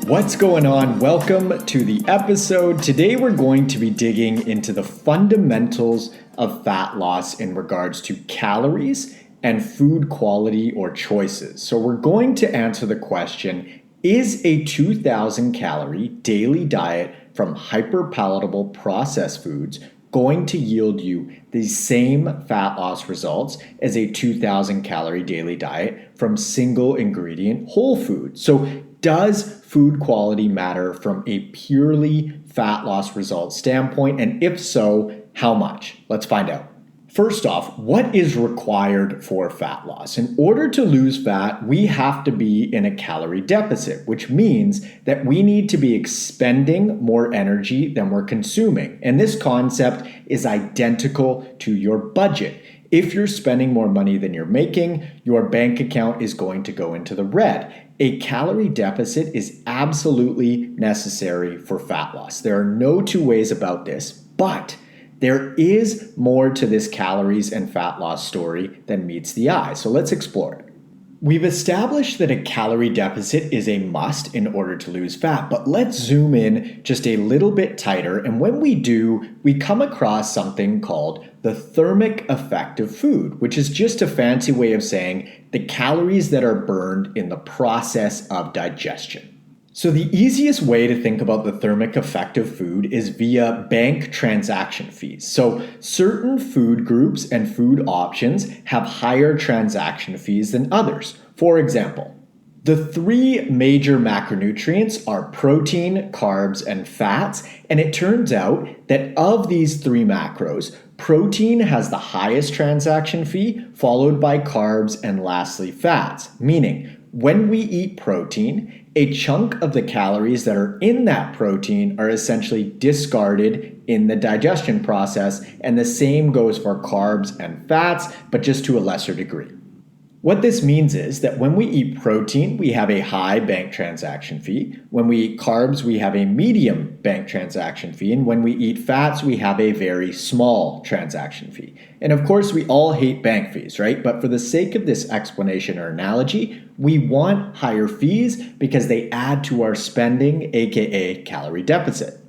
What's going on? Welcome to the episode. Today we're going to be digging into the fundamentals of fat loss in regards to calories and food quality or choices. So we're going to answer the question, is a 2,000 calorie daily diet from hyperpalatable processed foods going to yield you the same fat loss results as a 2,000 calorie daily diet from single ingredient whole food? So does food quality matter from a purely fat loss result standpoint? And if so, how much? Let's find out. First off, what is required for fat loss? In order to lose fat, we have to be in a calorie deficit, which means that we need to be expending more energy than we're consuming. And this concept is identical to your budget. If you're spending more money than you're making, your bank account is going to go into the red. A calorie deficit is absolutely necessary for fat loss. There are no two ways about this, but there is more to this calories and fat loss story than meets the eye. So let's explore it. We've established that a calorie deficit is a must in order to lose fat, but let's zoom in just a little bit tighter. And when we do, we come across something called the thermic effect of food, which is just a fancy way of saying the calories that are burned in the process of digestion. So the easiest way to think about the thermic effect of food is via bank transaction fees. So certain food groups and food options have higher transaction fees than others. For example, the three major macronutrients are protein, carbs, and fats. And it turns out that of these three macros, protein has the highest transaction fee, followed by carbs, and lastly fats. Meaning, when we eat protein, a chunk of the calories that are in that protein are essentially discarded in the digestion process, and the same goes for carbs and fats, but just to a lesser degree. What this means is that when we eat protein, we have a high bank transaction fee. When we eat carbs, we have a medium bank transaction fee. And when we eat fats, we have a very small transaction fee. And of course, we all hate bank fees, right? But for the sake of this explanation or analogy, we want higher fees because they add to our spending, aka calorie deficit.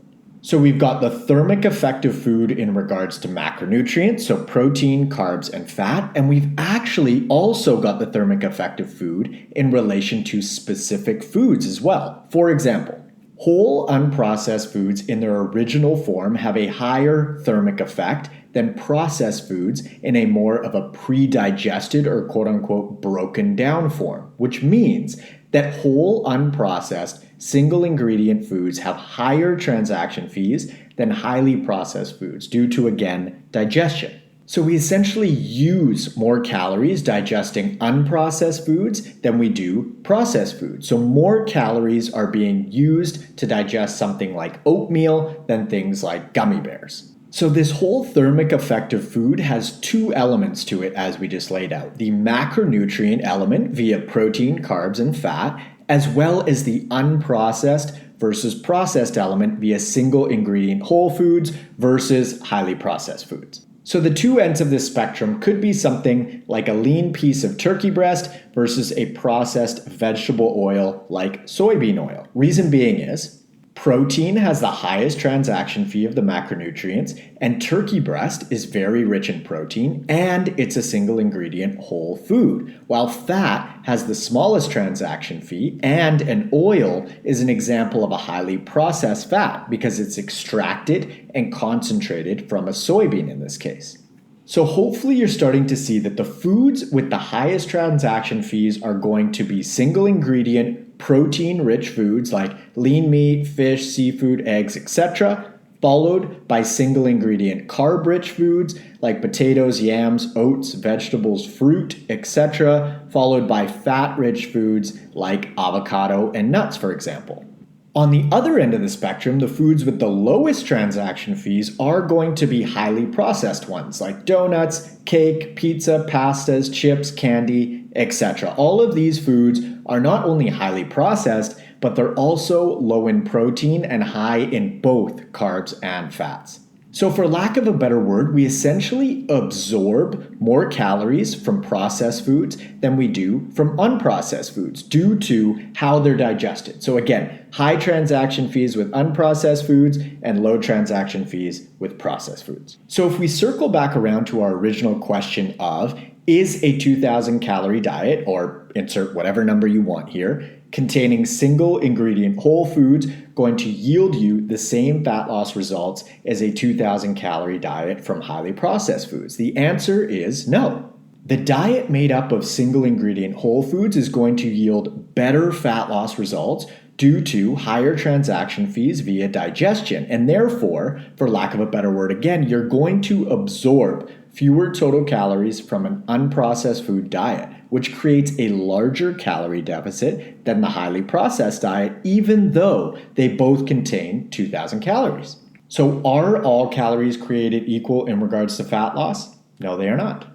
So we've got the thermic effect of food in regards to macronutrients, so protein, carbs, and fat. And we've actually also got the thermic effect of food in relation to specific foods as well. For example, whole unprocessed foods in their original form have a higher thermic effect than processed foods in a more of a pre-digested or quote-unquote broken down form, which means that whole unprocessed single ingredient foods have higher transaction fees than highly processed foods due to, again, digestion. So we essentially use more calories digesting unprocessed foods than we do processed foods. So more calories are being used to digest something like oatmeal than things like gummy bears. So this whole thermic effect of food has two elements to it as we just laid out. The macronutrient element via protein, carbs, and fat, as well as the unprocessed versus processed element via single ingredient whole foods versus highly processed foods. So the two ends of this spectrum could be something like a lean piece of turkey breast versus a processed vegetable oil like soybean oil. Reason being is, protein has the highest transaction fee of the macronutrients, and turkey breast is very rich in protein, and it's a single ingredient whole food, while fat has the smallest transaction fee, and an oil is an example of a highly processed fat because it's extracted and concentrated from a soybean in this case. So hopefully you're starting to see that the foods with the highest transaction fees are going to be single ingredient protein-rich foods like lean meat, fish, seafood, eggs, etc., followed by single-ingredient carb-rich foods like potatoes, yams, oats, vegetables, fruit, etc., followed by fat-rich foods like avocado and nuts, for example. On the other end of the spectrum, the foods with the lowest transaction fees are going to be highly processed ones like donuts, cake, pizza, pastas, chips, candy, etc. All of these foods are not only highly processed, but they're also low in protein and high in both carbs and fats. So for lack of a better word, we essentially absorb more calories from processed foods than we do from unprocessed foods due to how they're digested. So again, high transaction fees with unprocessed foods and low transaction fees with processed foods. So if we circle back around to our original question of, is a 2,000 calorie diet, or insert whatever number you want here, containing single ingredient whole foods going to yield you the same fat loss results as a 2,000 calorie diet from highly processed foods? The answer is no. The diet made up of single ingredient whole foods is going to yield better fat loss results due to higher transaction fees via digestion. And therefore, for lack of a better word again, you're going to absorb fewer total calories from an unprocessed food diet, which creates a larger calorie deficit than the highly processed diet, even though they both contain 2,000 calories. So are all calories created equal in regards to fat loss? No, they are not.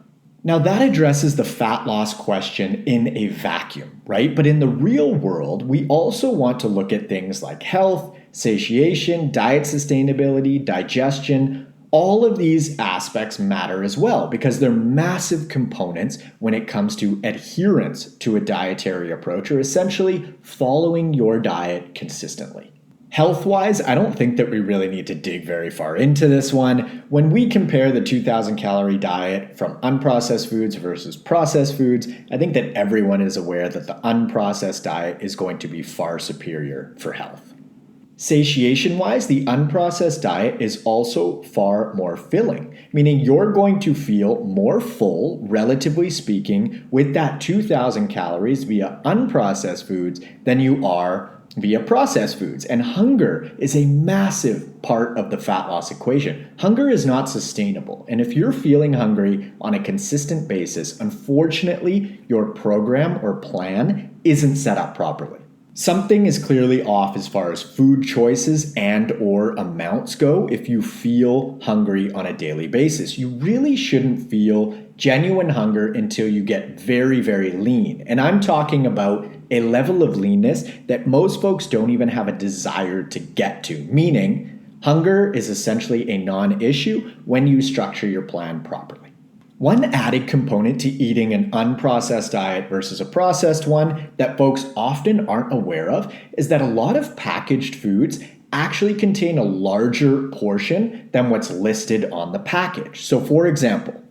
Now that addresses the fat loss question in a vacuum, right? But in the real world, we also want to look at things like health, satiation, diet sustainability, digestion. All of these aspects matter as well because they're massive components when it comes to adherence to a dietary approach, or essentially following your diet consistently. Health-wise, I don't think that we really need to dig very far into this one. When we compare the 2,000 calorie diet from unprocessed foods versus processed foods, I think that everyone is aware that the unprocessed diet is going to be far superior for health. Satiation-wise, the unprocessed diet is also far more filling, meaning you're going to feel more full, relatively speaking, with that 2,000 calories via unprocessed foods than you are via processed foods. And hunger is a massive part of the fat loss equation. Hunger is not sustainable. And if you're feeling hungry on a consistent basis, unfortunately, your program or plan isn't set up properly. Something is clearly off as far as food choices and or amounts go if you feel hungry on a daily basis. You really shouldn't feel genuine hunger until you get very, very lean. And I'm talking about a level of leanness that most folks don't even have a desire to get to, meaning hunger is essentially a non-issue when you structure your plan properly. One added component to eating an unprocessed diet versus a processed one that folks often aren't aware of is that a lot of packaged foods actually contain a larger portion than what's listed on the package. So for example,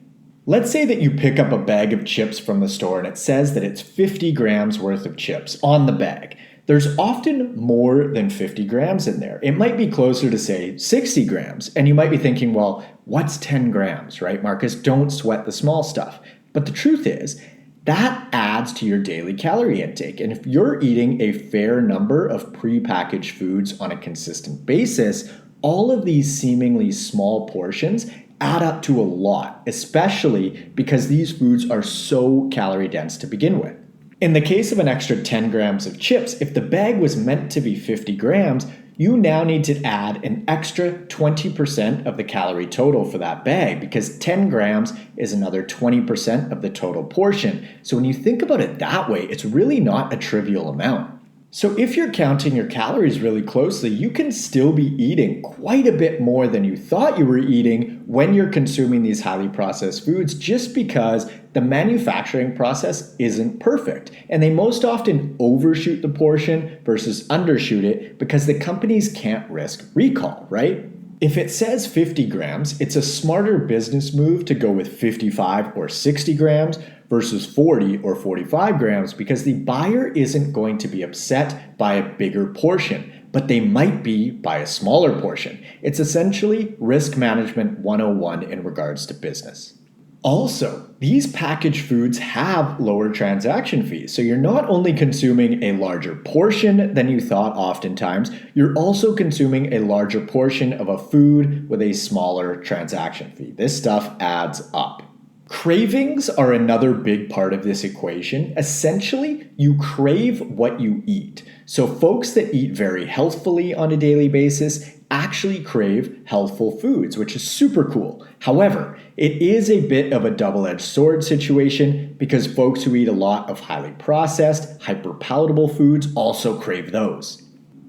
let's say that you pick up a bag of chips from the store and it says that it's 50 grams worth of chips on the bag. There's often more than 50 grams in there. It might be closer to, say, 60 grams. And you might be thinking, well, what's 10 grams, right, Marcus? Don't sweat the small stuff. But the truth is, that adds to your daily calorie intake. And if you're eating a fair number of prepackaged foods on a consistent basis, all of these seemingly small portions add up to a lot, especially because these foods are so calorie dense to begin with. In the case of an extra 10 grams of chips, if the bag was meant to be 50 grams, you now need to add an extra 20% of the calorie total for that bag because 10 grams is another 20% of the total portion. So when you think about it that way, it's really not a trivial amount. So if you're counting your calories really closely, you can still be eating quite a bit more than you thought you were eating when you're consuming these highly processed foods just because the manufacturing process isn't perfect. And they most often overshoot the portion versus undershoot it because the companies can't risk recall, right? If it says 50 grams, it's a smarter business move to go with 55 or 60 grams versus 40 or 45 grams because the buyer isn't going to be upset by a bigger portion, but they might be by a smaller portion. It's essentially risk management 101 in regards to business. Also, these packaged foods have lower transaction fees, so you're not only consuming a larger portion than you thought oftentimes, you're also consuming a larger portion of a food with a smaller transaction fee. This stuff adds up. Cravings are another big part of this equation. Essentially, you crave what you eat. So folks that eat very healthfully on a daily basis actually crave healthful foods, which is super cool. However, it is a bit of a double-edged sword situation because folks who eat a lot of highly processed, hyper-palatable foods also crave those.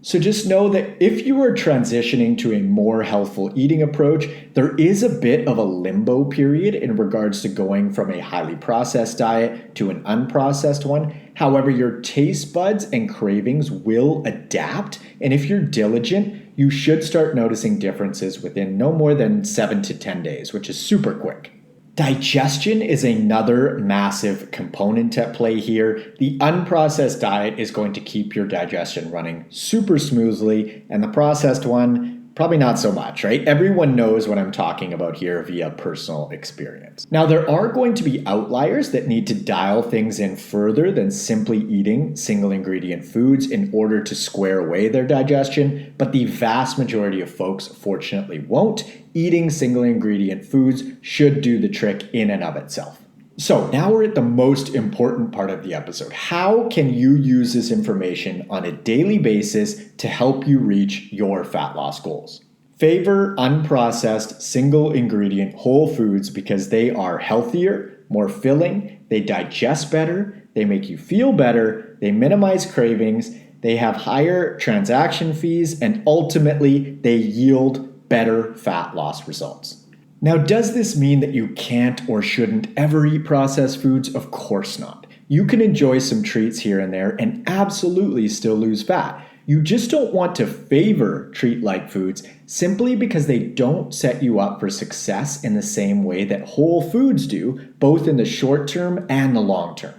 So just know that if you are transitioning to a more healthful eating approach, there is a bit of a limbo period in regards to going from a highly processed diet to an unprocessed one. However, your taste buds and cravings will adapt, and if you're diligent, you should start noticing differences within no more than 7 to 10 days, which is super quick. Digestion is another massive component at play here. The unprocessed diet is going to keep your digestion running super smoothly, and the processed one, probably not so much, right? Everyone knows what I'm talking about here via personal experience. Now, there are going to be outliers that need to dial things in further than simply eating single ingredient foods in order to square away their digestion, but the vast majority of folks fortunately won't. Eating single ingredient foods should do the trick in and of itself. So now we're at the most important part of the episode. How can you use this information on a daily basis to help you reach your fat loss goals? Favor unprocessed single ingredient whole foods because they are healthier, more filling, they digest better, they make you feel better, they minimize cravings, they have higher transaction fees, and ultimately they yield better fat loss results. Now, does this mean that you can't or shouldn't ever eat processed foods? Of course not. You can enjoy some treats here and there and absolutely still lose fat. You just don't want to favor treat-like foods simply because they don't set you up for success in the same way that whole foods do, both in the short term and the long term.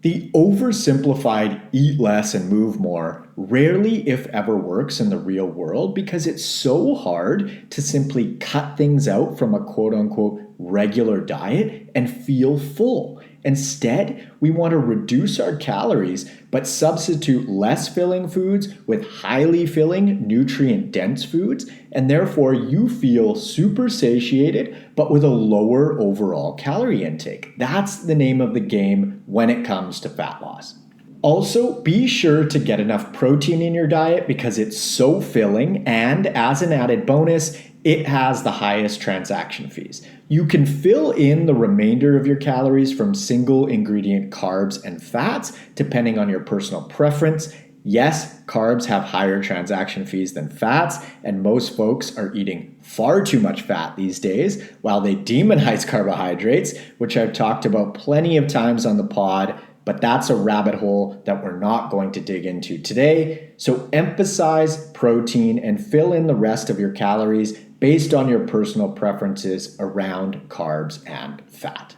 The oversimplified eat less and move more rarely, if ever, works in the real world because it's so hard to simply cut things out from a quote-unquote regular diet and feel full. Instead, we want to reduce our calories but substitute less filling foods with highly filling, nutrient-dense foods, and therefore you feel super satiated but with a lower overall calorie intake. That's the name of the game when it comes to fat loss. Also, be sure to get enough protein in your diet because it's so filling, and as an added bonus, it has the highest transaction fees. You can fill in the remainder of your calories from single ingredient carbs and fats, depending on your personal preference. Yes, carbs have higher transaction fees than fats, and most folks are eating far too much fat these days, while they demonize carbohydrates, which I've talked about plenty of times on the pod, but that's a rabbit hole that we're not going to dig into today. So emphasize protein and fill in the rest of your calories based on your personal preferences around carbs and fat.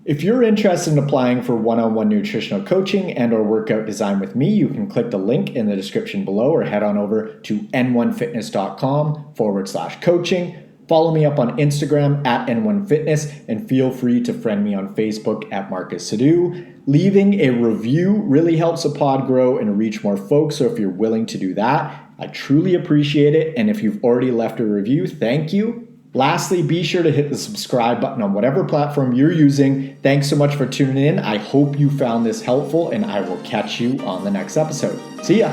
If you're interested in applying for one-on-one nutritional coaching and or workout design with me, you can click the link in the description below or head on over to n1fitness.com/coaching. Follow me up on Instagram at N1Fitness and feel free to friend me on Facebook at Marcus Sadu. Leaving a review really helps the pod grow and reach more folks, so if you're willing to do that, I truly appreciate it. And if you've already left a review, thank you. Lastly, be sure to hit the subscribe button on whatever platform you're using. Thanks so much for tuning in. I hope you found this helpful, and I will catch you on the next episode. See ya.